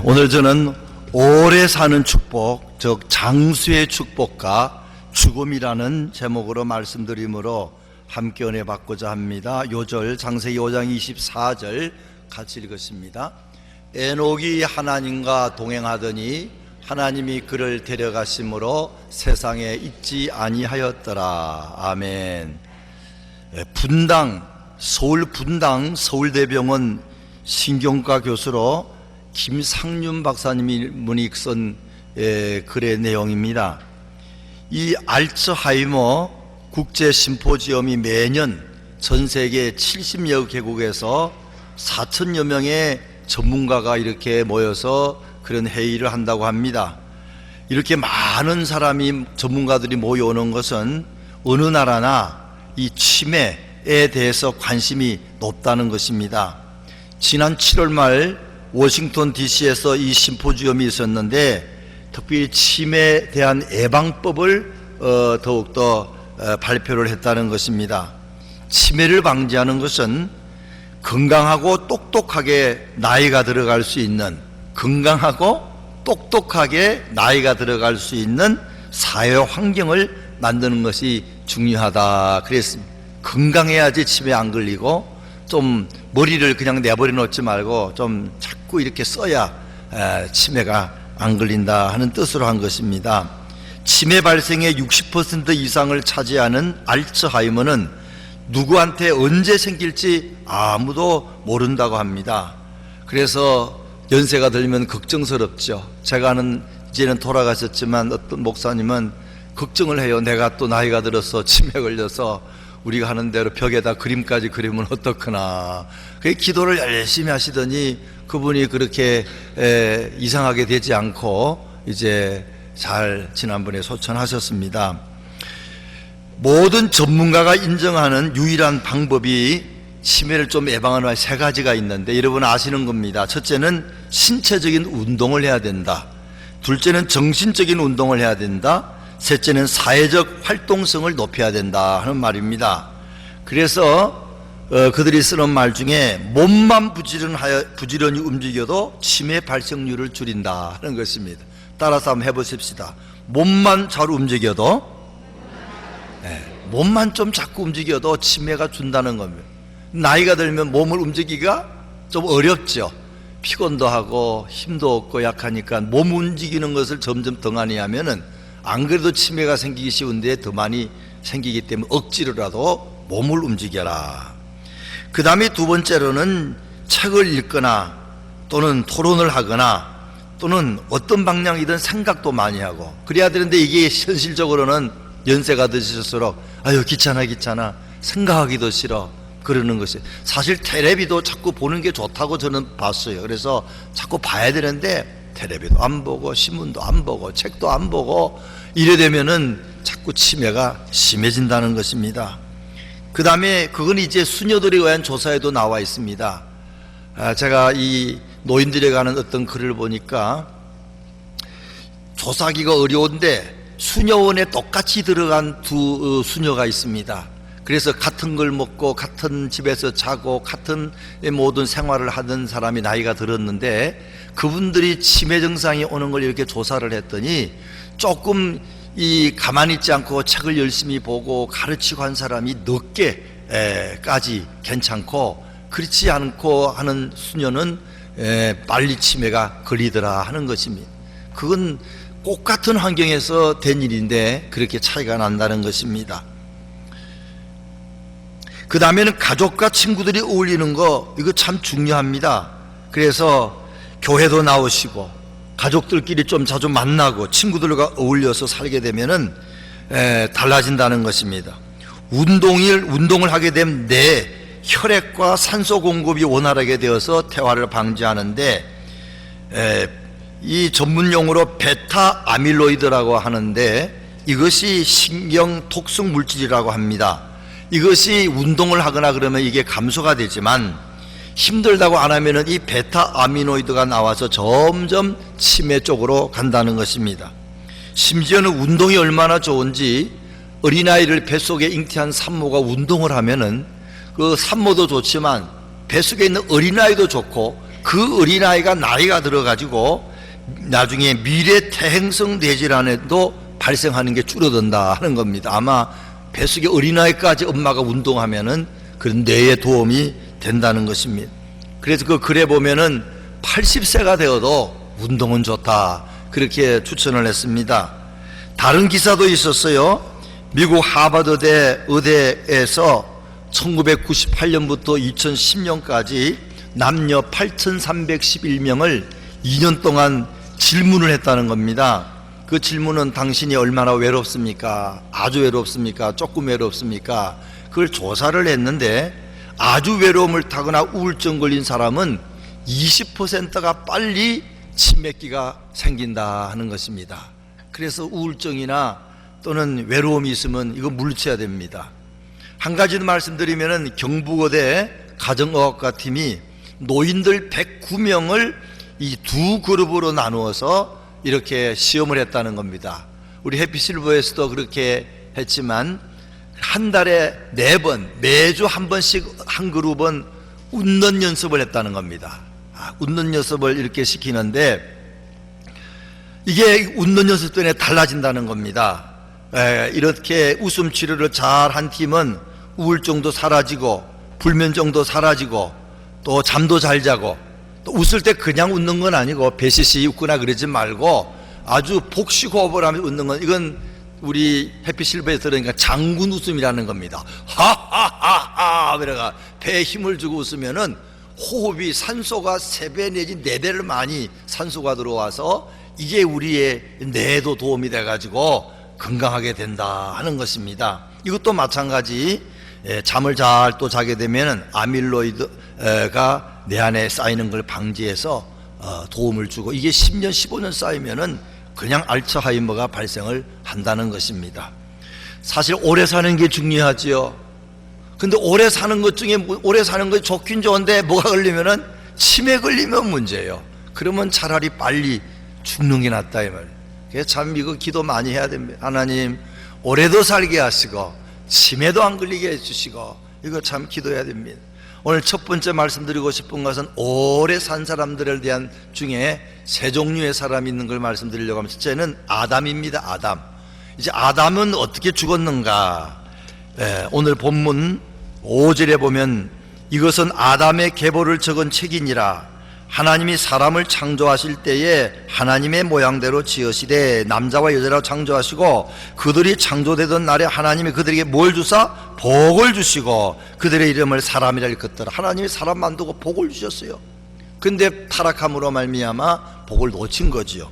오늘 저는 오래 사는 축복, 즉 장수의 축복과 죽음이라는 제목으로 말씀드리므로 함께 은혜 받고자 합니다. 요절 창세기 5장 24절 같이 읽었습니다. 에녹이 하나님과 동행하더니 하나님이 그를 데려가심으로 세상에 있지 아니하였더라. 아멘. 서울 분당 서울대병원 신경과 교수로 김상윤 박사님이 쓴 글의 내용입니다. 이 알츠하이머 국제 심포지엄이 매년 전 세계 70여 개국에서 4천여 명의 전문가가 이렇게 모여서 그런 회의를 한다고 합니다. 이렇게 많은 사람이 전문가들이 모여오는 것은 어느 나라나 이 치매에 대해서 관심이 높다는 것입니다. 지난 7월 말 워싱턴 DC에서 이 심포지엄이 있었는데 특별히 치매에 대한 예방법을 더욱더 발표를 했다는 것입니다. 치매를 방지하는 것은 건강하고 똑똑하게 나이가 들어갈 수 있는 사회 환경을 만드는 것이 중요하다 그랬습니다. 건강해야지 치매 안 걸리고 좀 머리를 그냥 내버려 놓지 말고 좀 자꾸 이렇게 써야 치매가 안 걸린다 하는 뜻으로 한 것입니다. 치매 발생의 60% 이상을 차지하는 알츠하이머는 누구한테 언제 생길지 아무도 모른다고 합니다. 그래서 연세가 들면 걱정스럽죠. 제가 아는 이제는 돌아가셨지만 어떤 목사님은 걱정을 해요. 내가 또 나이가 들어서 치매 걸려서 우리가 하는 대로 벽에다 그림까지 그리면 어떡하나. 그 기도를 열심히 하시더니 그분이 그렇게 이상하게 되지 않고 이제 잘 지난번에 소천하셨습니다. 모든 전문가가 인정하는 유일한 방법이 치매를 좀 예방하는 세 가지가 있는데 여러분 아시는 겁니다. 첫째는 신체적인 운동을 해야 된다. 둘째는 정신적인 운동을 해야 된다. 셋째는 사회적 활동성을 높여야 된다 하는 말입니다. 그래서 그들이 쓰는 말 중에 몸만 부지런히 움직여도 치매 발생률을 줄인다 하는 것입니다. 따라서 한번 해보십시다. 몸만 잘 움직여도 몸만 좀 자꾸 움직여도 치매가 준다는 겁니다. 나이가 들면 몸을 움직이기가 좀 어렵죠. 피곤도 하고 힘도 없고 약하니까 몸 움직이는 것을 점점 더 많이 하면은 안 그래도 치매가 생기기 쉬운데 더 많이 생기기 때문에 억지로라도 몸을 움직여라. 그 다음에 두 번째로는 책을 읽거나 또는 토론을 하거나 또는 어떤 방향이든 생각도 많이 하고 그래야 되는데 이게 현실적으로는 연세가 드실수록 아유 귀찮아 생각하기도 싫어 그러는 것이 사실 텔레비도 자꾸 보는 게 좋다고 저는 봤어요. 그래서 자꾸 봐야 되는데 텔레비도 안 보고 신문도 안 보고 책도 안 보고 이래 되면은 자꾸 치매가 심해진다는 것입니다. 그 다음에 그건 이제 수녀들에 의한 조사에도 나와 있습니다. 제가 이 노인들에 관한 어떤 글을 보니까 조사하기가 어려운데 수녀원에 똑같이 들어간 두 수녀가 있습니다. 그래서 같은 걸 먹고 같은 집에서 자고 같은 모든 생활을 하던 사람이 나이가 들었는데 그분들이 치매 증상이 오는 걸 이렇게 조사를 했더니 조금 가만히 있지 않고 책을 열심히 보고 가르치고 한 사람이 늦게까지 괜찮고 그렇지 않고 하는 수녀는 빨리 치매가 걸리더라 하는 것입니다. 그건 똑같은 환경에서 된 일인데 그렇게 차이가 난다는 것입니다. 그 다음에는 가족과 친구들이 어울리는 거 이거 참 중요합니다. 그래서 교회도 나오시고 가족들끼리 좀 자주 만나고 친구들과 어울려서 살게 되면은 달라진다는 것입니다. 운동을 하게 되면 내 혈액과 산소 공급이 원활하게 되어서 퇴화를 방지하는데 이 전문용어로 베타 아밀로이드라고 하는데 이것이 신경 독성 물질이라고 합니다. 이것이 운동을 하거나 그러면 이게 감소가 되지만 힘들다고 안 하면은 이 베타 아미노이드가 나와서 점점 치매 쪽으로 간다는 것입니다. 심지어는 운동이 얼마나 좋은지 어린아이를 뱃속에 잉태한 산모가 운동을 하면은 그 산모도 좋지만 뱃속에 있는 어린아이도 좋고 그 어린아이가 나이가 들어가지고 나중에 미래 태행성 뇌질환에도 발생하는 게 줄어든다 하는 겁니다. 아마 뱃속에 어린아이까지 엄마가 운동하면은 그런 뇌에 도움이 된다는 것입니다. 그래서 그 글에 보면은 80세가 되어도 운동은 좋다 그렇게 추천을 했습니다. 다른 기사도 있었어요. 미국 하버드대 의대에서 1998년부터 2010년까지 남녀 8,311명을 2년 동안 질문을 했다는 겁니다. 그 질문은 당신이 얼마나 외롭습니까? 아주 외롭습니까? 조금 외롭습니까? 그걸 조사를 했는데 아주 외로움을 타거나 우울증 걸린 사람은 20%가 빨리 치매기가 생긴다 하는 것입니다. 그래서 우울증이나 또는 외로움이 있으면 이거 물리쳐야 됩니다. 한 가지 더 말씀드리면은 경북어대 가정의학과 팀이 노인들 109명을 이 두 그룹으로 나누어서 이렇게 시험을 했다는 겁니다. 우리 해피실버에서도 그렇게 했지만 한 달에 4번 매주 한 번씩 한 그룹은 웃는 연습을 했다는 겁니다. 웃는 연습을 이렇게 시키는데 이게 웃는 연습 때문에 달라진다는 겁니다. 이렇게 웃음 치료를 잘 한 팀은 우울증도 사라지고 불면증도 사라지고 또 잠도 잘 자고 또 웃을 때 그냥 웃는 건 아니고 배시시 웃거나 그러지 말고 아주 복식호흡을 하면서 웃는 건 이건 우리 해피실버에 들으니까 장군 웃음이라는 겁니다. 하하하하 그래가 배에 힘을 주고 웃으면은 호흡이 산소가 3배 내지 4배를 많이 산소가 들어와서 이게 우리의 뇌에도 도움이 돼가지고 건강하게 된다 하는 것입니다. 이것도 마찬가지 잠을 잘 또 자게 되면 아밀로이드가 내 안에 쌓이는 걸 방지해서 도움을 주고 이게 10년 15년 쌓이면은 그냥 알츠하이머가 발생을 한다는 것입니다. 사실 오래 사는 게 중요하지요. 근데 오래 사는 것 중에 오래 사는 거 좋긴 좋은데 뭐가 걸리면은 치매 걸리면 문제예요. 그러면 차라리 빨리 죽는 게 낫다 이 말. 그래서 참 이거 기도 많이 해야 됩니다. 하나님 오래도 살게 하시고 치매도 안 걸리게 해주시고 이거 참 기도해야 됩니다. 오늘 첫 번째 말씀드리고 싶은 것은 오래 산 사람들에 대한 중에 세 종류의 사람이 있는 걸 말씀드리려고 합니다. 첫째는 아담입니다. 아담. 이제 아담은 어떻게 죽었는가? 오늘 본문 5절에 보면 이것은 아담의 계보를 적은 책이니라. 하나님이 사람을 창조하실 때에 하나님의 모양대로 지으시되 남자와 여자로 창조하시고 그들이 창조되던 날에 하나님이 그들에게 뭘 주사? 복을 주시고 그들의 이름을 사람이라 일컫더라. 하나님이 사람 만들고 복을 주셨어요. 근데 타락함으로 말미암아 복을 놓친 거지요.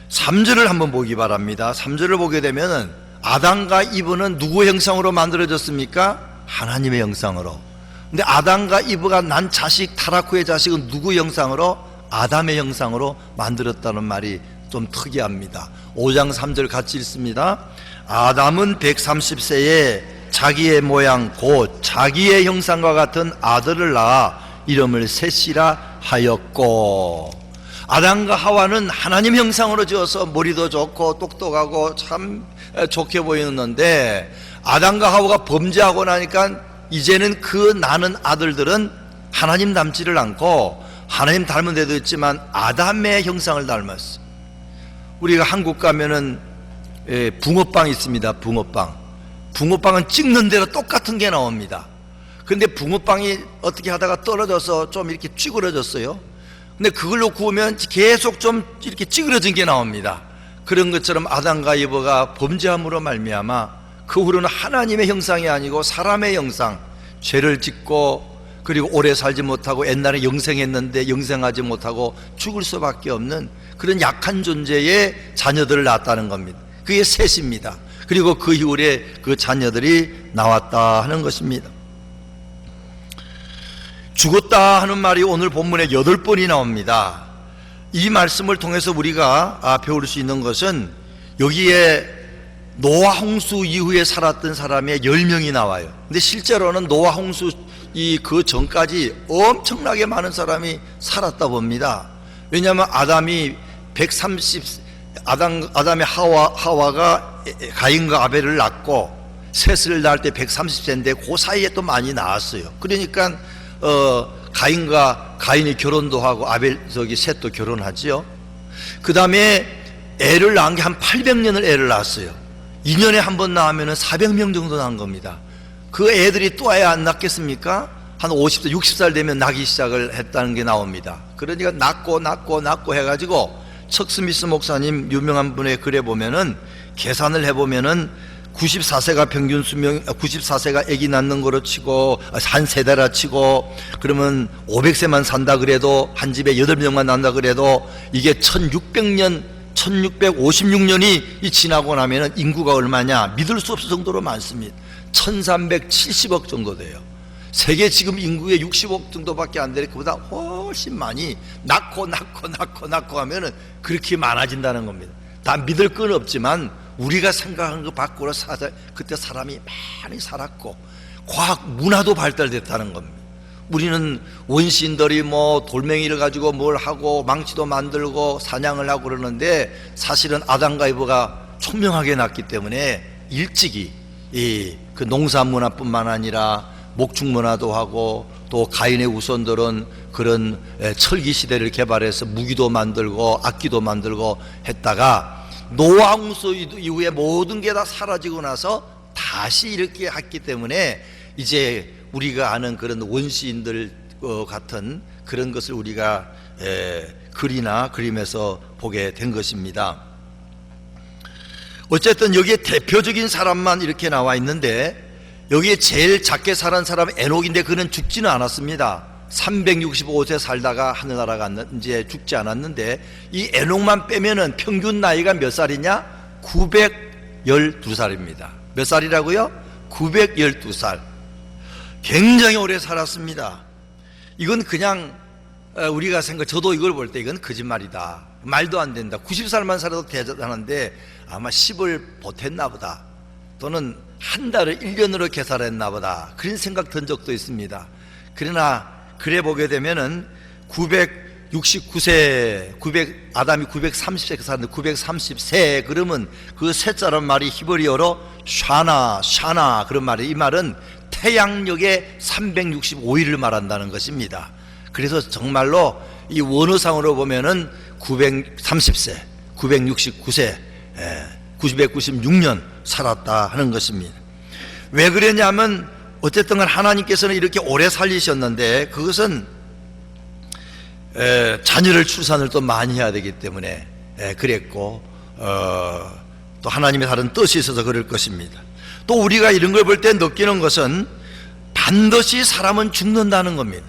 3절을 한번 보기 바랍니다. 3절을 보게 되면은 아담과 이브는 누구의 형상으로 만들어졌습니까? 하나님의 형상으로. 근데 아담과 이브가 난 자식, 타락 후의 자식은 누구 형상으로? 아담의 형상으로 만들었다는 말이 좀 특이합니다. 5장 3절 같이 읽습니다. 아담은 130세에 자기의 모양 곧 자기의 형상과 같은 아들을 낳아 이름을 셋이라 하였고. 아담과 하와는 하나님 형상으로 지어서 머리도 좋고 똑똑하고 참 좋게 보이는데 아담과 하와가 범죄하고 나니까 이제는 그 나는 아들들은 하나님 닮지를 않고 하나님 닮은 데도 있지만 아담의 형상을 닮았어. 우리가 한국 가면은 붕어빵 있습니다. 붕어빵은 찍는 대로 똑같은 게 나옵니다. 근데 붕어빵이 어떻게 하다가 떨어져서 좀 이렇게 찌그러졌어요. 근데 그걸로 구우면 계속 좀 이렇게 찌그러진 게 나옵니다. 그런 것처럼 아담과 이브가 범죄함으로 말미암아 그 후로는 하나님의 형상이 아니고 사람의 형상, 죄를 짓고 그리고 오래 살지 못하고 옛날에 영생했는데 영생하지 못하고 죽을 수밖에 없는 그런 약한 존재의 자녀들을 낳았다는 겁니다. 그게 셋입니다. 그리고 그 이후에 그 자녀들이 나왔다 하는 것입니다. 죽었다 하는 말이 오늘 본문에 8번이 나옵니다. 이 말씀을 통해서 우리가 배울 수 있는 것은 여기에 노아 홍수 이후에 살았던 사람이 10명이 나와요. 근데 실제로는 노아 홍수 그 전까지 엄청나게 많은 사람이 살았다 봅니다. 왜냐하면 아담이 하와가 가인과 아벨을 낳고 셋을 낳을 때 130세인데 그 사이에 또 많이 나왔어요. 그러니까 가인이 결혼도 하고 셋도 결혼하지요. 그 다음에 애를 낳은 게 한 800년을 애를 낳았어요. 2년에 한 번 낳으면 400명 정도 낳은 겁니다. 그 애들이 또 애 안 낳겠습니까? 한 50살, 60살 되면 낳기 시작을 했다는 게 나옵니다. 그러니까 낳고 해가지고 척 스미스 목사님 유명한 분의 글에 보면은 계산을 해보면은 94세가 평균 수명, 94세가 아기 낳는 거로 치고 한 세대라 치고 그러면 500세만 산다 그래도 한 집에 8명만 난다 그래도 이게 1600년 1656년이 지나고 나면 인구가 얼마냐 믿을 수 없을 정도로 많습니다. 1370억 정도 돼요. 세계 지금 인구의 60억 정도밖에 안 되는 그보다 훨씬 많이 낳고 하면은 그렇게 많아진다는 겁니다. 다 믿을 건 없지만 우리가 생각하는 것 밖으로 그때 사람이 많이 살았고 과학 문화도 발달됐다는 겁니다. 우리는 원시인들이 뭐 돌멩이를 가지고 뭘 하고 망치도 만들고 사냥을 하고 그러는데 사실은 아담과 이브가 총명하게 났기 때문에 일찍이 그 농사 문화뿐만 아니라 목축 문화도 하고 또 가인의 후손들은 그런 철기 시대를 개발해서 무기도 만들고 악기도 만들고 했다가 노아 홍수 이후에 모든 게 다 사라지고 나서 다시 이렇게 했기 때문에 이제 우리가 아는 그런 원시인들 같은 그런 것을 우리가 글이나 그림에서 보게 된 것입니다. 어쨌든 여기에 대표적인 사람만 이렇게 나와 있는데 여기에 제일 작게 살은 사람은 에녹인데 그는 죽지는 않았습니다. 365세 살다가 하늘나라 갔는지 죽지 않았는데 이 에녹만 빼면은 평균 나이가 몇 살이냐? 912살입니다. 몇 살이라고요? 912살. 굉장히 오래 살았습니다. 이건 그냥 우리가 저도 이걸 볼 때 이건 거짓말이다. 말도 안 된다. 90살만 살아도 대단한데 아마 10을 보탰나 보다. 또는 한 달을 1년으로 계산했나 보다. 그런 생각 든 적도 있습니다. 그러나 그래 보게 되면은 969세, 아담이 930세 살았는데 930세 그러면 그 세자란 말이 히브리어로 샤나 그런 말이 이 말은 태양력의 365일을 말한다는 것입니다. 그래서 정말로 이 원어상으로 보면은 930세, 969세, 996년 살았다 하는 것입니다. 왜 그러냐면 어쨌든 하나님께서는 이렇게 오래 살리셨는데 그것은 자녀를 출산을 또 많이 해야 되기 때문에 그랬고 또 하나님의 다른 뜻이 있어서 그럴 것입니다. 또 우리가 이런 걸 볼 때 느끼는 것은 반드시 사람은 죽는다는 겁니다.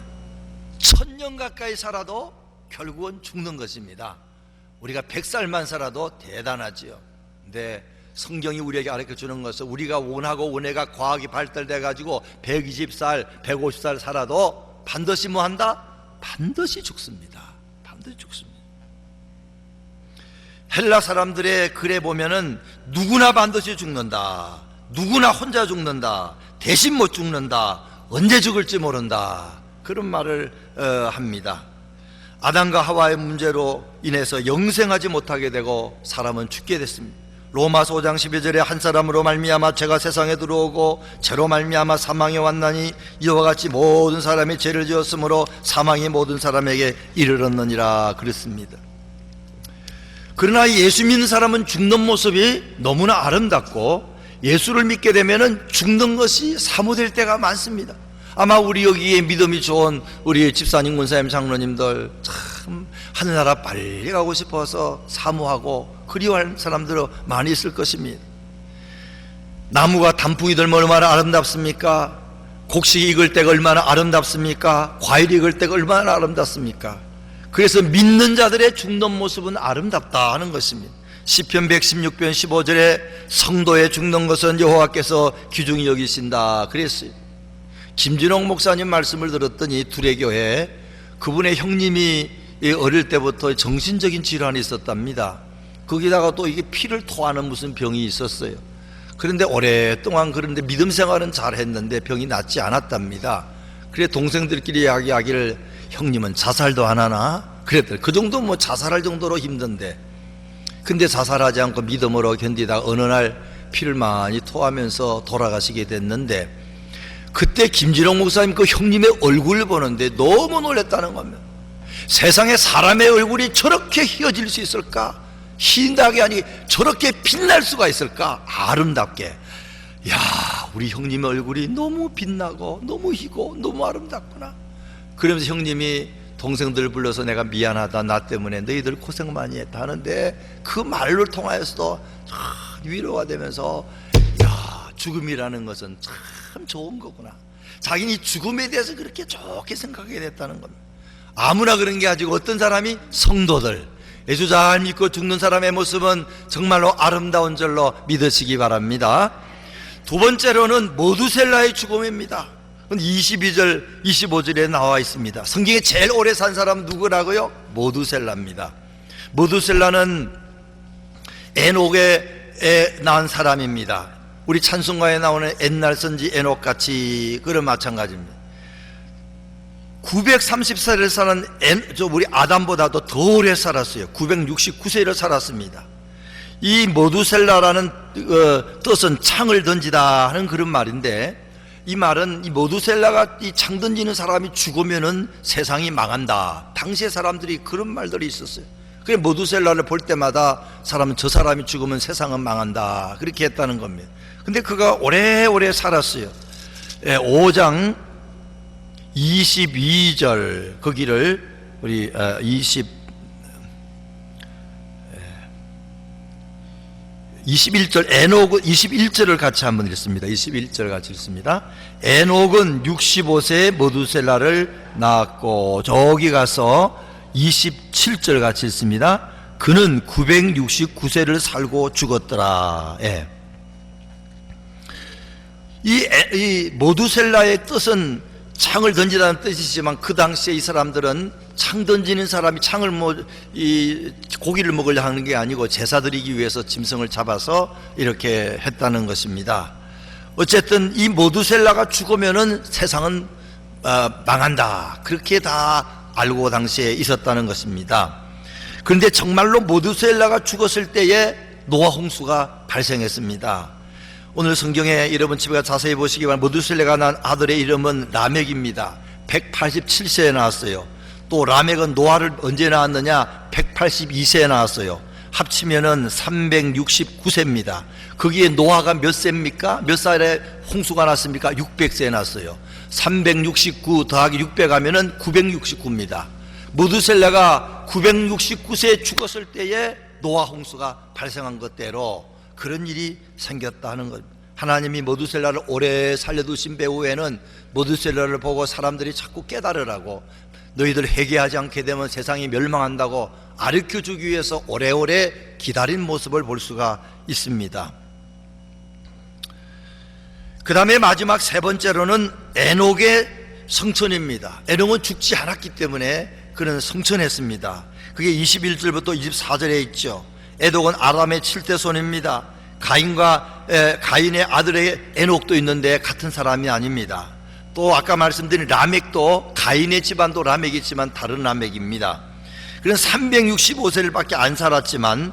1000년 가까이 살아도 결국은 죽는 것입니다. 우리가 100살만 살아도 대단하지요. 근데 성경이 우리에게 가르쳐주는 것은 우리가 원하고 원해가 과학이 발달돼 가지고 120살, 150살 살아도 반드시 뭐 한다? 반드시 죽습니다. 반드시 죽습니다. 헬라 사람들의 글에 보면은 누구나 반드시 죽는다. 누구나 혼자 죽는다. 대신 못 죽는다. 언제 죽을지 모른다. 그런 말을 합니다. 아담과 하와의 문제로 인해서 영생하지 못하게 되고 사람은 죽게 됐습니다. 로마서 5장 12절에 한 사람으로 말미암아 죄가 세상에 들어오고 죄로 말미암아 사망이 왔나니 이와 같이 모든 사람이 죄를 지었으므로 사망이 모든 사람에게 이르렀느니라 그랬습니다. 그러나 예수 믿는 사람은 죽는 모습이 너무나 아름답고 예수를 믿게 되면은 죽는 것이 사모될 때가 많습니다. 아마 우리 여기에 믿음이 좋은 우리 집사님, 권사님, 장로님들 참 하늘나라 빨리 가고 싶어서 사모하고 그리워할 사람들은 많이 있을 것입니다. 나무가 단풍이 들면 얼마나 아름답습니까? 곡식이 익을 때가 얼마나 아름답습니까? 과일이 익을 때가 얼마나 아름답습니까? 그래서 믿는 자들의 죽는 모습은 아름답다 하는 것입니다. 시편 116편 15절에 성도의 죽는 것은 여호와께서 귀중히 여기신다 그랬어요. 김진홍 목사님 말씀을 들었더니 두레교회 그분의 형님이 어릴 때부터 정신적인 질환이 있었답니다. 거기다가 또 이게 피를 토하는 무슨 병이 있었어요. 그런데 오랫동안 그런데 믿음 생활은 잘 했는데 병이 낫지 않았답니다. 그래 동생들끼리 이야기하기를 형님은 자살도 안 하나? 그랬더니 그 정도 뭐 자살할 정도로 힘든데 근데 자살하지 않고 믿음으로 견디다가 어느 날 피를 많이 토하면서 돌아가시게 됐는데 그때 김진홍 목사님 그 형님의 얼굴을 보는데 너무 놀랐다는 겁니다. 세상에 사람의 얼굴이 저렇게 휘어질 수 있을까? 흰다게 아니 저렇게 빛날 수가 있을까? 아름답게. 야, 우리 형님의 얼굴이 너무 빛나고 너무 희고 너무 아름답구나. 그러면서 형님이 동생들 불러서 내가 미안하다, 나 때문에 너희들 고생 많이 했다 하는데 그 말을 통하여서도 참 위로가 되면서, 야, 죽음이라는 것은 참 좋은 거구나. 자기는 이 죽음에 대해서 그렇게 좋게 생각하게 됐다는 겁니다. 아무나 그런 게 아니고 어떤 사람이 성도들, 예수 잘 믿고 죽는 사람의 모습은 정말로 아름다운 줄로 믿으시기 바랍니다. 두 번째로는 모두셀라의 죽음입니다. 22절 25절에 나와 있습니다. 성경에 제일 오래 산 사람은 누구라고요? 모두셀라입니다. 모두셀라는 에녹에 낳은 사람입니다. 우리 찬송가에 나오는 옛날 선지 에녹같이 그런 마찬가지입니다. 930세를 사는 우리 아담보다도 더 오래 살았어요. 969세를 살았습니다. 이 모두셀라라는 뜻은 창을 던지다 하는 그런 말인데, 이 말은 이 모두셀라가 이 창 던지는 사람이 죽으면은 세상이 망한다. 당시의 사람들이 그런 말들이 있었어요. 그래 모두셀라를 볼 때마다 사람은 저 사람이 죽으면 세상은 망한다, 그렇게 했다는 겁니다. 근데 그가 오래오래 살았어요. 5장 22절 거기를 우리 21절 에녹은 21절을 같이 한번 읽습니다. 21절 같이 읽습니다. 에녹은 65세에 모두셀라를 낳았고, 저기 가서 27절 같이 읽습니다. 그는 969세를 살고 죽었더라. 예. 이 모두셀라의 뜻은 창을 던지다는 뜻이지만 그 당시에 이 사람들은 창 던지는 사람이 창을 고기를 먹으려 하는 게 아니고 제사 드리기 위해서 짐승을 잡아서 이렇게 했다는 것입니다. 어쨌든 이 모두셀라가 죽으면은 세상은 망한다, 그렇게 다 알고 당시에 있었다는 것입니다. 그런데 정말로 모두셀라가 죽었을 때에 노아 홍수가 발생했습니다. 오늘 성경에 여러분 집에 가서 자세히 보시기 바랍니다. 모두셀라가 낳은 아들의 이름은 라멕입니다. 187세에 낳았어요. 또 라멕은 노아를 언제 낳았느냐? 182세에 낳았어요. 합치면은 369세입니다. 거기에 노아가 몇 세입니까? 몇 살에 홍수가 났습니까? 600세에 났어요. 369 더하기 600 하면은 969입니다. 모두셀라가 969세에 죽었을 때에 노아 홍수가 발생한 것대로 그런 일이 생겼다는 것. 하나님이 모두셀라를 오래 살려두신 배후에는 모두셀라를 보고 사람들이 자꾸 깨달으라고, 너희들 회개하지 않게 되면 세상이 멸망한다고 가르쳐주기 위해서 오래오래 기다린 모습을 볼 수가 있습니다. 그 다음에 마지막 세 번째로는 에녹의 성천입니다. 에녹은 죽지 않았기 때문에 그는 성천했습니다. 그게 21절부터 24절에 있죠. 에녹은 아람의 7대 손입니다. 가인의 아들의 에녹도 있는데 같은 사람이 아닙니다. 또 아까 말씀드린 라멕도 가인의 집안도 라멕이지만 다른 라멕입니다. 그는 365세를 밖에 안 살았지만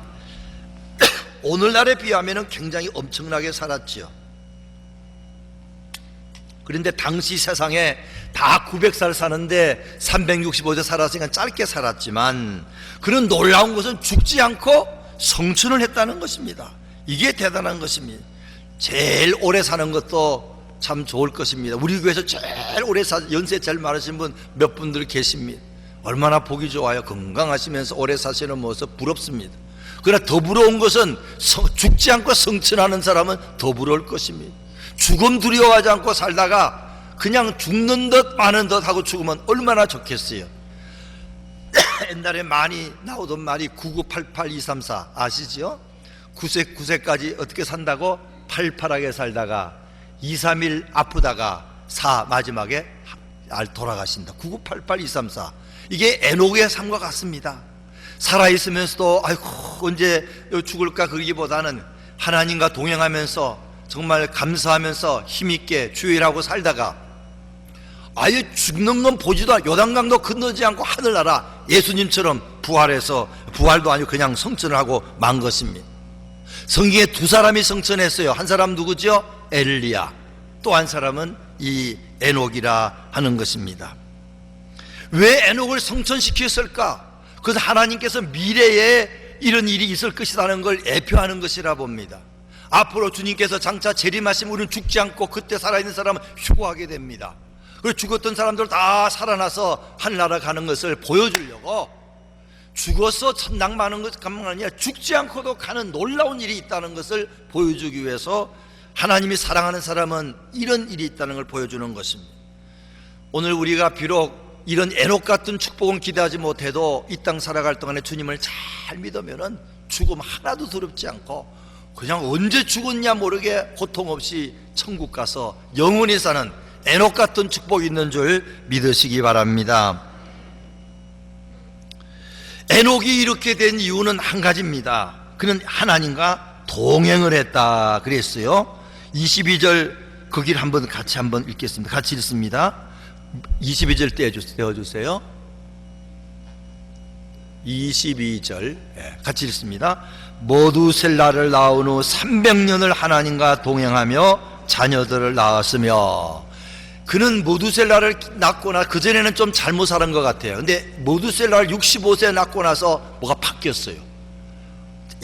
오늘날에 비하면 굉장히 엄청나게 살았죠. 그런데 당시 세상에 다 900살 사는데 365세 살았으니까 짧게 살았지만, 그런 놀라운 것은 죽지 않고 성천을 했다는 것입니다. 이게 대단한 것입니다. 제일 오래 사는 것도 참 좋을 것입니다. 우리 교회에서 제일 오래 연세 제일 많으신 분 몇 분들 계십니다. 얼마나 보기 좋아요. 건강하시면서 오래 사시는 모습 부럽습니다. 그러나 더 부러운 것은 죽지 않고 성천하는 사람은 더 부러울 것입니다. 죽음 두려워하지 않고 살다가 그냥 죽는 듯 마는 듯 하고 죽으면 얼마나 좋겠어요. 옛날에 많이 나오던 말이 9988234 아시죠? 9세까지 어떻게 산다고? 팔팔하게 살다가 2, 3일 아프다가 마지막에 돌아가신다. 9988234. 이게 에녹의 삶과 같습니다. 살아있으면서도 아이고 언제 죽을까 그러기보다는 하나님과 동행하면서 정말 감사하면서 힘있게 주일하고 살다가 아예 죽는 건 보지도 않고 요단강도 건너지 않고 하늘나라 예수님처럼 부활해서, 부활도 아니고 그냥 성천을 하고 만 것입니다. 성경에 두 사람이 성천했어요. 한 사람 누구죠? 엘리야. 또 한 사람은 이 에녹이라 하는 것입니다. 왜 에녹을 성천시켰을까? 그것은 하나님께서 미래에 이런 일이 있을 것이라는 걸 예표하는 것이라 봅니다. 앞으로 주님께서 장차 재림하시면 우리는 죽지 않고 그때 살아있는 사람은 휴거하게 됩니다. 그리고 죽었던 사람들 다 살아나서 하늘나라 가는 것을 보여주려고 죽어서 천당 가는 것뿐만 아니라 죽지 않고도 가는 놀라운 일이 있다는 것을 보여주기 위해서 하나님이 사랑하는 사람은 이런 일이 있다는 걸 보여주는 것입니다. 오늘 우리가 비록 이런 에녹 같은 축복은 기대하지 못해도 이 땅 살아갈 동안에 주님을 잘 믿으면은 죽음 하나도 두렵지 않고 그냥 언제 죽었냐 모르게 고통 없이 천국 가서 영원히 사는 에녹 같은 축복이 있는 줄 믿으시기 바랍니다. 에녹이 이렇게 된 이유는 한 가지입니다. 그는 하나님과 동행을 했다 그랬어요. 22절 그 길 같이 한번 읽겠습니다. 같이 읽습니다. 22절 떼어주세요. 22절 같이 읽습니다. 모두셀라를 낳은 후 300년을 하나님과 동행하며 자녀들을 낳았으며. 그는 모두셀라를 낳고 나 그전에는 좀 잘못 살은 것 같아요. 근데 모두셀라를 65세에 낳고 나서 뭐가 바뀌었어요.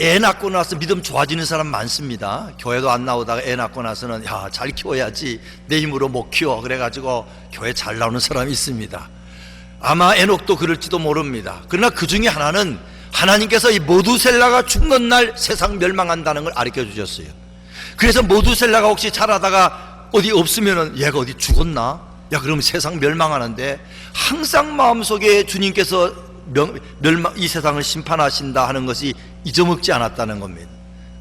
애 낳고 나서 믿음 좋아지는 사람 많습니다. 교회도 안 나오다가 애 낳고 나서는 야, 잘 키워야지, 내 힘으로 못 키워, 그래가지고 교회 잘 나오는 사람이 있습니다. 아마 에녹도 그럴지도 모릅니다. 그러나 그 중에 하나는 하나님께서 이 모두셀라가 죽는 날 세상 멸망한다는 걸 가르쳐 주셨어요. 그래서 모두셀라가 혹시 자라다가 어디 없으면은 얘가 어디 죽었나? 야, 그러면 세상 멸망하는데 항상 마음속에 주님께서 이 세상을 심판하신다 하는 것이 잊어먹지 않았다는 겁니다.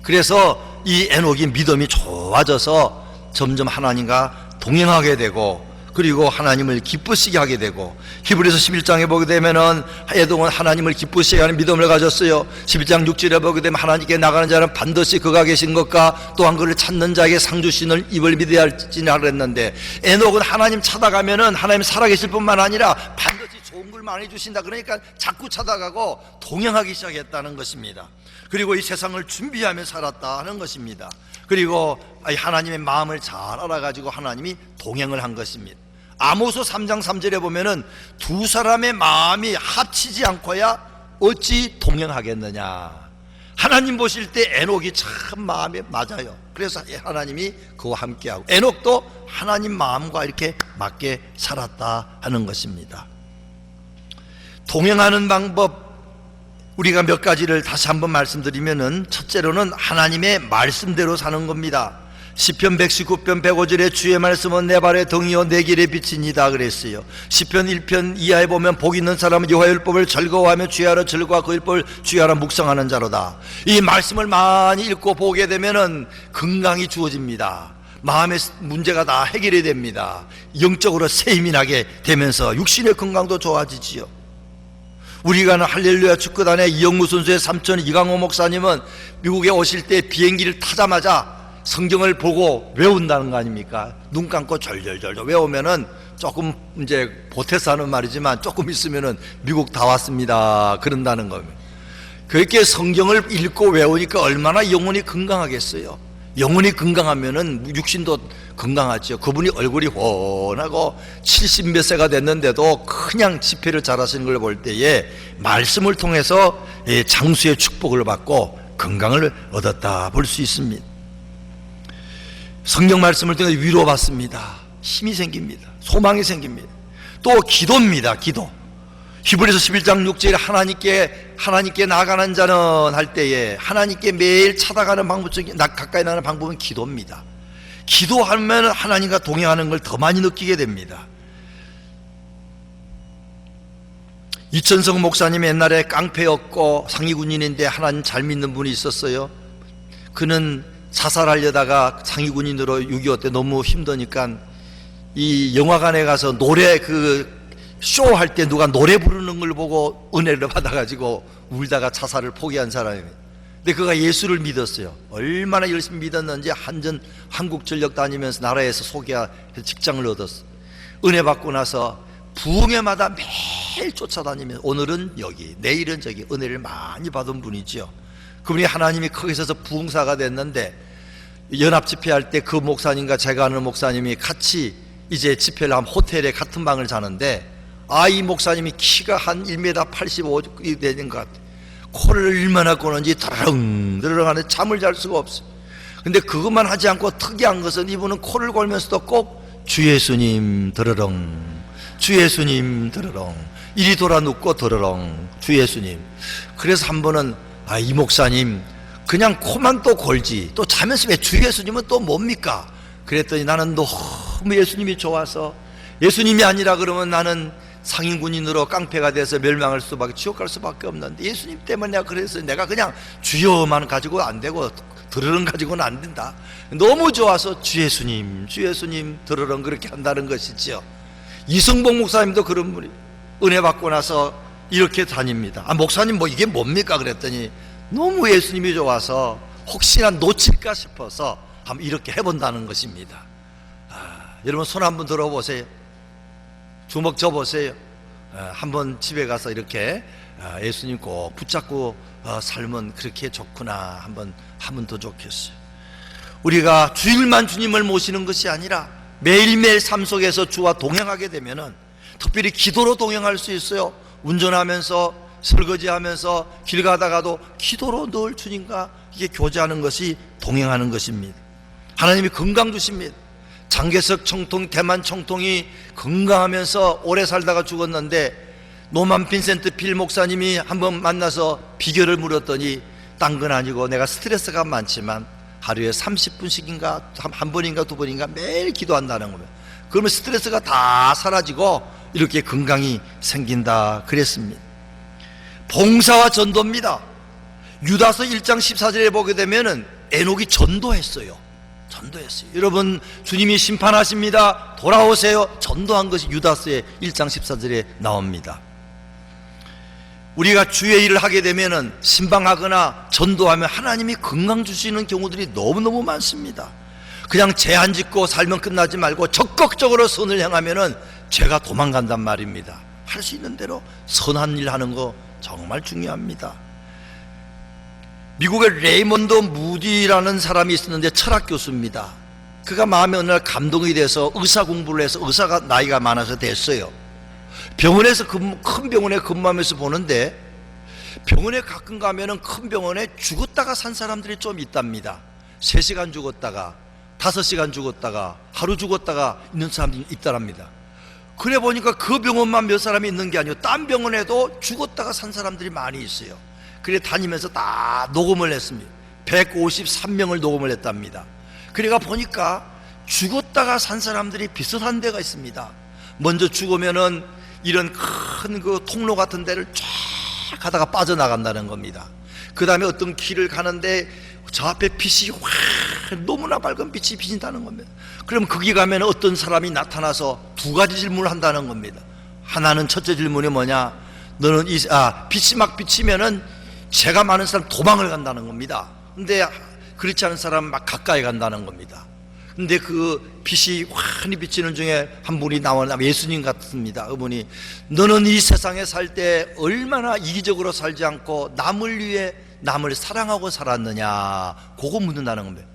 그래서 이 에녹이 믿음이 좋아져서 점점 하나님과 동행하게 되고, 그리고 하나님을 기쁘시게 하게 되고, 히브리서 11장에 보게 되면은 에녹은 하나님을 기쁘시게 하는 믿음을 가졌어요. 11장 6절에 보게 되면 하나님께 나가는 자는 반드시 그가 계신 것과 또한 그를 찾는 자에게 상 주시는 입을 믿어야 할지니라 그랬는데, 에녹은 하나님 찾아가면은 하나님 살아계실 뿐만 아니라 반드시 좋은 걸 많이 주신다. 그러니까 자꾸 찾아가고 동행하기 시작했다는 것입니다. 그리고 이 세상을 준비하며 살았다 하는 것입니다. 그리고 하나님의 마음을 잘 알아가지고 하나님이 동행을 한 것입니다. 아모스 3장 3절에 보면은 두 사람의 마음이 합치지 않고야 어찌 동행하겠느냐. 하나님 보실 때 에녹이 참 마음에 맞아요. 그래서 하나님이 그와 함께하고, 에녹도 하나님 마음과 이렇게 맞게 살았다 하는 것입니다. 동행하는 방법, 우리가 몇 가지를 다시 한번 말씀드리면은, 첫째로는 하나님의 말씀대로 사는 겁니다. 시편 119편 105절에 주의 말씀은 내 발의 등이요 내 길의 빛이니이다 그랬어요. 시편 1편 이하에 보면 복 있는 사람은 여호와의 율법을 즐거워하며 주야로 즐거워 그 율법을 주야로 묵상하는 자로다. 이 말씀을 많이 읽고 보게 되면은 건강이 주어집니다. 마음의 문제가 다 해결이 됩니다. 영적으로 세임이 나게 되면서 육신의 건강도 좋아지지요. 우리가 할렐루야 축구단의 이영무 선수의 삼촌 이강호 목사님은 미국에 오실 때 비행기를 타자마자 성경을 보고 외운다는 거 아닙니까? 눈 감고 절절절 외우면은 조금 이제 보태서 하는 말이지만 조금 있으면은 미국 다 왔습니다 그런다는 겁니다. 그렇게 성경을 읽고 외우니까 얼마나 영혼이 건강하겠어요. 영혼이 건강하면은 육신도 건강하죠. 그분이 얼굴이 훤하고 70몇 세가 됐는데도 그냥 집회를 잘하시는 걸 볼 때에 말씀을 통해서 장수의 축복을 받고 건강을 얻었다 볼 수 있습니다. 성경 말씀을 통해 위로받습니다. 힘이 생깁니다. 소망이 생깁니다. 또 기도입니다. 기도. 히브리서 11장 6절에 하나님께 나아가는 자는 할 때에 하나님께 매일 찾아가는 방법 중에 가까이 나가는 방법은 기도입니다. 기도하면 하나님과 동행하는 걸 더 많이 느끼게 됩니다. 이천성 목사님 옛날에 깡패였고 상위군인인데 하나님 잘 믿는 분이 있었어요. 그는 자살하려다가 상위군인으로 6.25 때 너무 힘드니까 이 영화관에 가서 노래 쇼 할 때 누가 노래 부르는 걸 보고 은혜를 받아가지고 울다가 자살을 포기한 사람입니다. 근데 그가 예수를 믿었어요. 얼마나 열심히 믿었는지 한국전력 다니면서 나라에서 소개해서 직장을 얻었어. 은혜 받고 나서 부흥회마다 매일 쫓아다니면서 오늘은 여기 내일은 저기 은혜를 많이 받은 분이죠. 그분이 하나님이 거기서 부흥사가 됐는데 연합집회할 때 그 목사님과 제가 아는 목사님이 같이 이제 집회를 하면 호텔에 같은 방을 자는데 이 목사님이 키가 한 1m 85 되는 것 같아요. 코를 얼마나 고는지 드르렁 드르렁 하는데 잠을 잘 수가 없어요. 근데 그것만 하지 않고 특이한 것은 이분은 코를 골면서도 꼭 주 예수님 드르렁, 주 예수님 드르렁, 이리 돌아 눕고 드르렁, 주 예수님. 그래서 한 번은 이 목사님 그냥 코만 또 골지 또 자면서 왜 주 예수님은 또 뭡니까? 그랬더니 나는 너무 예수님이 좋아서, 예수님이 아니라 그러면 나는 상인군인으로 깡패가 돼서 멸망할 수밖에, 지옥 갈 수밖에 없는데 예수님 때문에 내가 그래서 내가 그냥 주여만 가지고 안 되고 드르렁 가지고는 안 된다. 너무 좋아서 주 예수님, 주 예수님 드르렁 그렇게 한다는 것이지요. 이승복 목사님도 그런 분이 은혜 받고 나서 이렇게 다닙니다. 목사님 이게 뭡니까? 그랬더니 너무 예수님이 좋아서 혹시나 놓칠까 싶어서 한번 이렇게 해본다는 것입니다. 여러분 손 한번 들어보세요. 주먹 져보세요. 한번 집에 가서 이렇게 예수님 꼭 붙잡고 살면 그렇게 좋구나 한번 하면 더 좋겠어요. 우리가 주일만 주님을 모시는 것이 아니라 매일매일 삶 속에서 주와 동행하게 되면은, 특별히 기도로 동행할 수 있어요. 운전하면서, 설거지하면서, 길 가다가도 기도로 늘 주님과 이게 교제하는 것이 동행하는 것입니다. 하나님이 건강 주십니다. 장개석 청통, 대만 청통이 건강하면서 오래 살다가 죽었는데 노만 빈센트 필 목사님이 한번 만나서 비결을 물었더니 딴 건 아니고 내가 스트레스가 많지만 하루에 30분씩인가 한 번인가 두 번인가 매일 기도한다는 겁니다. 그러면 스트레스가 다 사라지고 이렇게 건강이 생긴다 그랬습니다. 봉사와 전도입니다. 유다서 1장 14절에 보게 되면은 에녹이 전도했어요. 여러분 주님이 심판하십니다. 돌아오세요. 전도한 것이 유다서의 1장 14절에 나옵니다. 우리가 주의 일을 하게 되면은 신방하거나 전도하면 하나님이 건강 주시는 경우들이 너무너무 많습니다. 그냥 죄 안 짓고 살면 끝나지 말고 적극적으로 선을 행하면은 죄가 도망간단 말입니다. 할 수 있는 대로 선한 일 하는 거 정말 중요합니다. 미국의 레이먼드 무디라는 사람이 있었는데 철학 교수입니다. 그가 마음에 어느 날 감동이 돼서 의사 공부를 해서 의사가 나이가 많아서 됐어요. 병원에서 큰 병원에 근무하면서 보는데, 병원에 가끔 가면은 큰 병원에 죽었다가 산 사람들이 좀 있답니다. 3시간 죽었다가 5시간 죽었다가 하루 죽었다가 있는 사람들이 있다랍니다. 그래 보니까 그 병원만 몇 사람이 있는 게 아니고 딴 병원에도 죽었다가 산 사람들이 많이 있어요. 그래 다니면서 다 녹음을 했습니다. 153명을 녹음을 했답니다. 그래가 보니까 죽었다가 산 사람들이 비슷한 데가 있습니다. 먼저 죽으면은 이런 큰 그 통로 같은 데를 쫙 가다가 빠져나간다는 겁니다. 그 다음에 어떤 길을 가는데 저 앞에 빛이 확 너무나 밝은 빛이 비친다는 겁니다. 그럼 거기 가면 어떤 사람이 나타나서 2가지 질문을 한다는 겁니다. 하나는, 첫째 질문이 뭐냐, 너는 빛이 막 비치면은 죄가 많은 사람 도망을 간다는 겁니다. 근데 그렇지 않은 사람 막 가까이 간다는 겁니다. 근데 그 빛이 환히 비치는 중에 한 분이 나오는 예수님 같습니다. 그분이 너는 이 세상에 살 때 얼마나 이기적으로 살지 않고 남을 위해 남을 사랑하고 살았느냐, 그거 묻는다는 겁니다.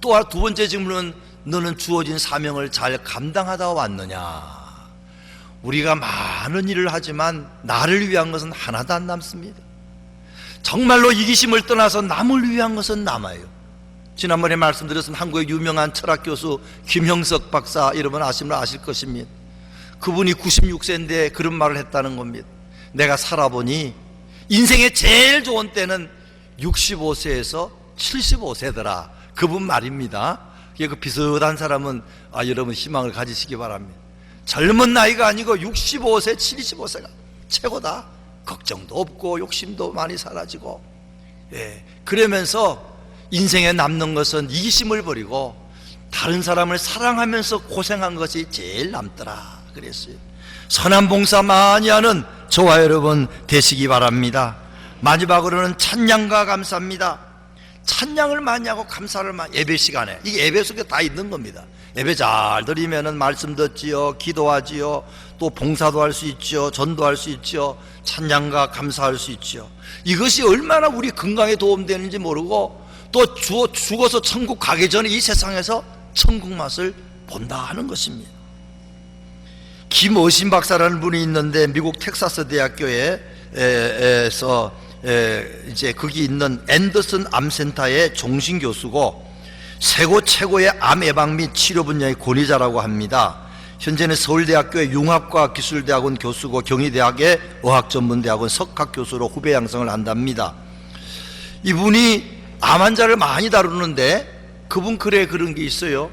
또 2번째 질문은 너는 주어진 사명을 잘 감당하다 왔느냐. 우리가 많은 일을 하지만 나를 위한 것은 하나도 안 남습니다. 정말로 이기심을 떠나서 남을 위한 것은 남아요. 지난번에 말씀드렸던 한국의 유명한 철학교수 김형석 박사, 여러분 아시면 아실 것입니다. 그분이 96세인데 그런 말을 했다는 겁니다. 내가 살아보니 인생의 제일 좋은 때는 65세에서 75세더라. 그분 말입니다. 그 비슷한 사람은 여러분 희망을 가지시기 바랍니다. 젊은 나이가 아니고 65세, 75세가 최고다. 걱정도 없고 욕심도 많이 사라지고, 그러면서 인생에 남는 것은 이기심을 버리고 다른 사람을 사랑하면서 고생한 것이 제일 남더라 그랬어요. 선한 봉사 많이 하는 저와 여러분 되시기 바랍니다. 마지막으로는 찬양과 감사입니다. 찬양을 많이 하고 감사를 많이, 예배 시간에, 이게 예배 속에 다 있는 겁니다. 예배 잘 드리면은 말씀 듣지요, 기도하지요, 또 봉사도 할 수 있죠, 전도할 수 있죠, 찬양과 감사할 수 있죠. 이것이 얼마나 우리 건강에 도움되는지 모르고 또 죽어서 천국 가기 전에 이 세상에서 천국 맛을 본다 하는 것입니다. 김어신 박사라는 분이 있는데 미국 텍사스 대학교에서 이제 거기 있는 앤더슨 암센터의 종신 교수고 세계 최고의 암 예방 및 치료 분야의 권위자라고 합니다. 현재는 서울대학교의 융합과학 기술대학원 교수고 경희대학의 의학전문대학원 석학교수로 후배 양성을 한답니다. 이분이 암 환자를 많이 다루는데 그분 글에 그런 게 있어요.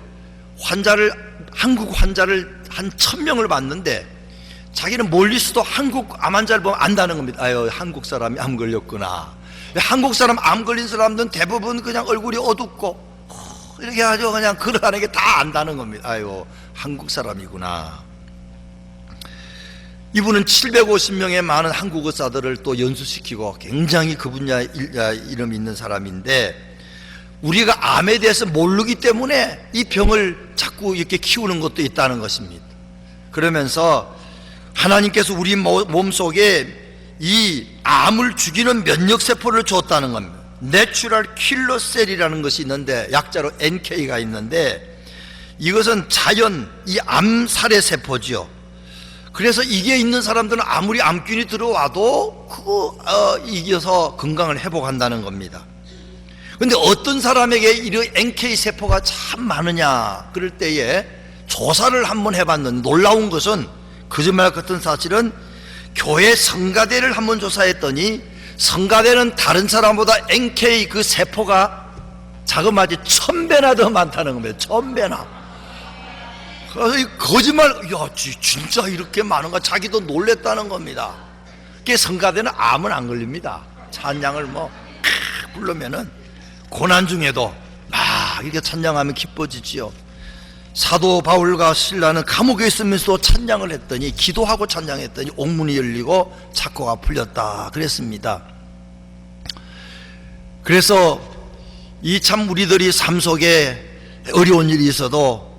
한국 환자를 한 1000명을 봤는데 자기는 멀리서도 한국 암 환자를 보면 안다는 겁니다. 아유, 한국 사람이 암 걸렸구나. 한국 사람 암 걸린 사람들은 대부분 그냥 얼굴이 어둡고 이렇게 아주 그냥 걸어가는 게 다 안다는 겁니다. 아유, 한국 사람이구나. 이분은 750명의 많은 한국 의사들을 또 연수시키고 굉장히 그 분야 이름이 있는 사람인데 우리가 암에 대해서 모르기 때문에 이 병을 자꾸 이렇게 키우는 것도 있다는 것입니다. 그러면서 하나님께서 우리 몸속에 이 암을 죽이는 면역세포를 줬다는 겁니다. 내추럴 킬러 셀이라는 것이 있는데 약자로 NK가 있는데 이것은 자연 이 암살의 세포죠. 그래서 이게 있는 사람들은 아무리 암균이 들어와도 그거 이겨서 건강을 회복한다는 겁니다. 근데 어떤 사람에게 이런 NK 세포가 참 많으냐 그럴 때에 조사를 한번 해봤는데 놀라운 것은 거짓말 같은 사실은 교회 성가대를 한번 조사했더니 성가대는 다른 사람보다 NK 그 세포가 자그마치 1000배나 더 많다는 겁니다. 1000배나. 그래서 이 거짓말, 야, 진짜 이렇게 많은가? 자기도 놀랬다는 겁니다. 그게 성가대는 암은 안 걸립니다. 찬양을 부르면은 고난 중에도 막 이렇게 찬양하면 기뻐지지요. 사도 바울과 실라는 감옥에 있으면서도 찬양을 했더니 기도하고 찬양했더니 옥문이 열리고 착고가 풀렸다 그랬습니다. 그래서 이 참 우리들이 삶 속에 어려운 일이 있어도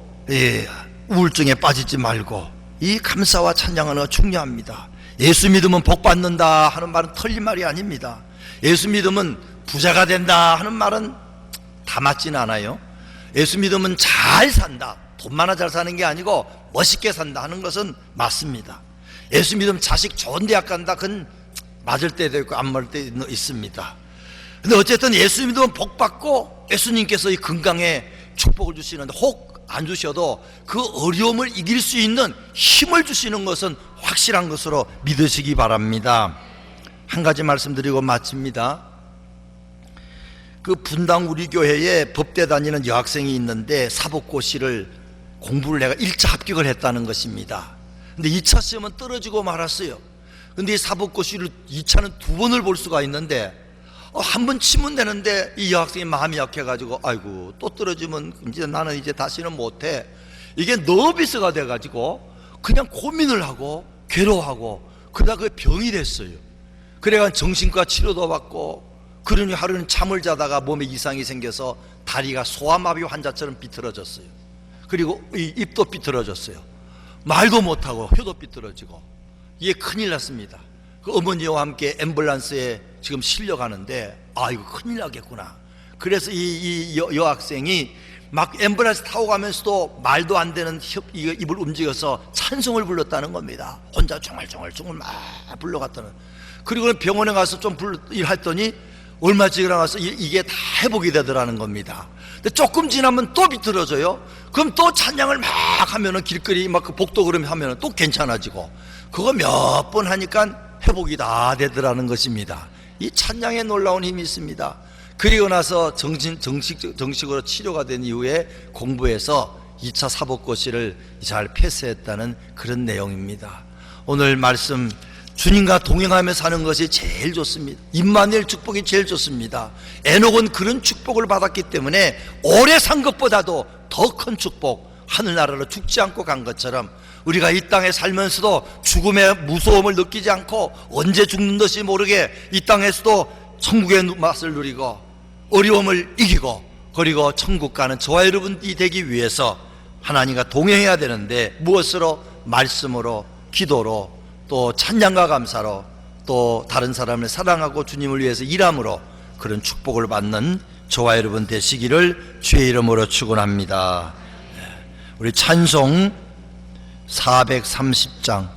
우울증에 빠지지 말고 이 감사와 찬양하는 거 중요합니다. 예수 믿으면 복 받는다 하는 말은 틀린 말이 아닙니다. 예수 믿으면 부자가 된다 하는 말은 다 맞지는 않아요. 예수 믿으면 잘 산다, 돈만아 잘 사는 게 아니고 멋있게 산다 하는 것은 맞습니다. 예수 믿으면 자식 좋은 대학 간다, 그건 맞을 때도 있고 안 맞을 때도 있습니다. 근데 어쨌든 예수 믿으면 복 받고 예수님께서 이 건강에 축복을 주시는데 혹 안 주셔도 그 어려움을 이길 수 있는 힘을 주시는 것은 확실한 것으로 믿으시기 바랍니다. 한 가지 말씀드리고 마칩니다. 그 분당 우리 교회에 법대 다니는 여학생이 있는데 사법고시를 공부를 내가 1차 합격을 했다는 것입니다. 근데 2차 시험은 떨어지고 말았어요. 근데 이 사법고시를 2차는 2번을 볼 수가 있는데 한 번 치면 되는데 이 여학생이 마음이 약해가지고 아이고 또 떨어지면 이제 나는 이제 다시는 못해, 이게 너비스가 돼가지고 그냥 고민을 하고 괴로워하고 그러다 그 병이 됐어요. 그래가 정신과 치료도 받고 그러니 하루는 잠을 자다가 몸에 이상이 생겨서 다리가 소아마비 환자처럼 비틀어졌어요. 그리고 이 입도 비틀어졌어요. 말도 못하고 혀도 비틀어지고 이게 큰일 났습니다. 그 어머니와 함께 앰뷸런스에 지금 실려가는데 이거 큰일 나겠구나. 그래서 이 여학생이 막 앰뷸런스 타고 가면서도 말도 안 되는 입을 움직여서 찬송을 불렀다는 겁니다. 혼자 중얼중얼 막 불러갔다는. 그리고 병원에 가서 좀 일했더니 얼마 지나가서 이게 다 회복이 되더라는 겁니다. 근데 조금 지나면 또 비틀어져요. 그럼 또 찬양을 막 하면은 길거리 막 그 복도 걸으면 하면은 또 괜찮아지고, 그거 몇 번 하니까 회복이 다 되더라는 것입니다. 이 찬양에 놀라운 힘이 있습니다. 그리고 나서 정식으로 치료가 된 이후에 공부해서 2차 사법고시를 잘 패스했다는 그런 내용입니다. 오늘 말씀, 주님과 동행하며 사는 것이 제일 좋습니다. 임마누엘 축복이 제일 좋습니다. 에녹은 그런 축복을 받았기 때문에 오래 산 것보다도 더 큰 축복, 하늘나라로 죽지 않고 간 것처럼 우리가 이 땅에 살면서도 죽음의 무서움을 느끼지 않고 언제 죽는 듯이 모르게 이 땅에서도 천국의 맛을 누리고 어려움을 이기고 그리고 천국 가는 저와 여러분이 되기 위해서 하나님과 동행해야 되는데, 무엇으로? 말씀으로, 기도로, 또 찬양과 감사로, 또 다른 사람을 사랑하고 주님을 위해서 일함으로 그런 축복을 받는 저와 여러분 되시기를 주의 이름으로 축원합니다. 우리 찬송 430장